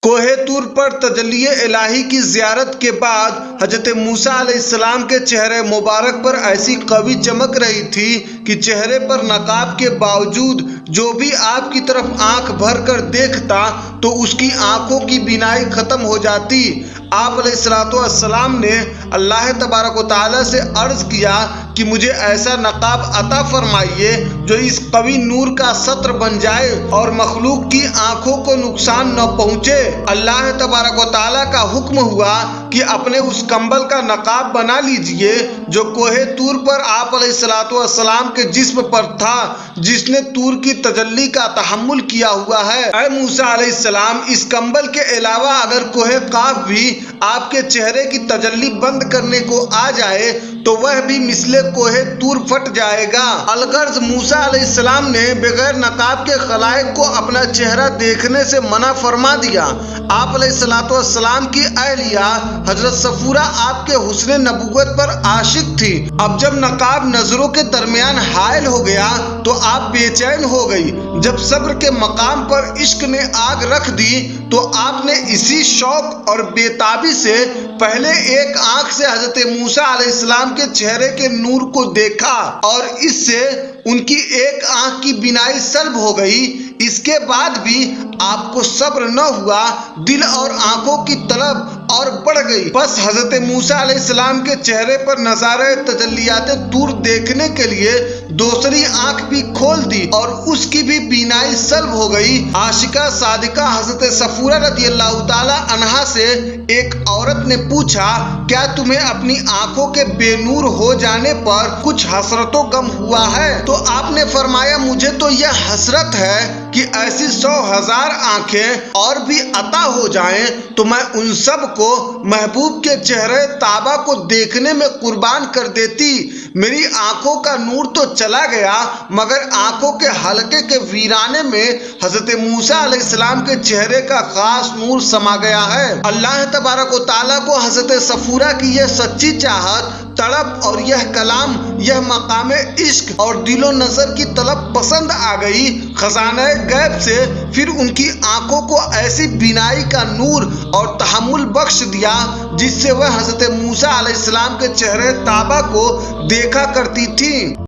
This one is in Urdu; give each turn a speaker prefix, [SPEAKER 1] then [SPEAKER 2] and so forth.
[SPEAKER 1] کوہ طور پر تجلی الہی کی زیارت کے بعد حضرت موسیٰ علیہ السلام کے چہرے مبارک پر ایسی قوی چمک رہی تھی کہ چہرے پر نقاب کے باوجود جو بھی آپ کی طرف آنکھ بھر کر دیکھتا تو اس کی آنکھوں کی بینائی ختم ہو جاتی۔ آپ علیہ السلام نے اللہ تبارک و تعالیٰ سے عرض کیا کہ مجھے ایسا نقاب عطا فرمائیے جو اس قوی نور کا سطر بن جائے اور مخلوق کی آنکھوں کو نقصان نہ پہنچے۔ اللہ تبارک و تعالیٰ کا حکم ہوا کہ اپنے اس کمبل کا نقاب بنا لیجئے جو کوہ طور پر آپ علیہ السلام کے جسم پر تھا، جس نے طور کی تجلی کا تحمل کیا ہوا ہے۔ اے موسیٰ علیہ السلام، اس کمبل کے علاوہ اگر کوہ قاف بھی آپ کے چہرے کی تجلی بند کرنے کو آ جائے تو وہ بھی مثل کوہ طور پھٹ جائے گا۔ الغرض موسیٰ علیہ السلام نے بغیر نقاب کے خلائق کو اپنا چہرہ دیکھنے سے منع فرما دیا۔ آپ علیہ السلام کی اہلیہ حضرت صفورہ آپ کے حسن نبوت پر عاشق تھی۔ اب جب نقاب نظروں کے درمیان حائل ہو گیا تو آپ بے چین ہو گئی۔ جب صبر کے مقام پر عشق نے آگ رکھ دی تو آپ نے اسی شوق اور بےتابی سے پہلے ایک آنکھ سے حضرت موسیٰ علیہ السلام کے چہرے کے نور کو دیکھا اور اس سے ان کی ایک آنکھ کی بینائی سلب ہو گئی۔ اس کے بعد بھی آپ کو صبر نہ ہوا، دل اور آنکھوں کی طلب اور بڑھ گئی۔ بس حضرت موسیٰ علیہ السلام کے چہرے پر نظارہ تجلیات طور دیکھنے کے لیے دوسری آنکھ بھی کھول دی اور اس کی بھی بینائی سلب ہو گئی۔ عاشقہ صادقہ حضرت صفورہ رضی اللہ تعالی عنہا سے ایک عورت نے پوچھا، کیا تمہیں اپنی آنکھوں کے بے نور ہو جانے پر کچھ حسرت و غم ہوا ہے؟ تو آپ نے فرمایا، مجھے تو یہ حسرت ہے کہ ایسی 100,000 آنکھیں اور بھی عطا ہو جائیں تو میں ان سب کو محبوب کے چہرے طابہ کو دیکھنے میں قربان کر دیتی۔ میری آنکھوں کا نور تو چلا گیا مگر آنکھوں کے حلقے کے ویرانے میں حضرت موسیٰ علیہ السلام کے چہرے کا خاص نور سما گیا ہے۔ اللہ تبارک و تعالیٰ کو حضرت صفورہ کی یہ سچی چاہت، طلب اور یہ کلام، یہ مقام عشق اور دل و نظر کی طلب پسند آ گئی۔ خزانہ غیب سے پھر ان کی آنکھوں کو ایسی بینائی کا نور اور تحمل بخش دیا جس سے وہ حضرت موسیٰ علیہ السلام کے چہرے طابہ کو دیکھا کرتی تھیں۔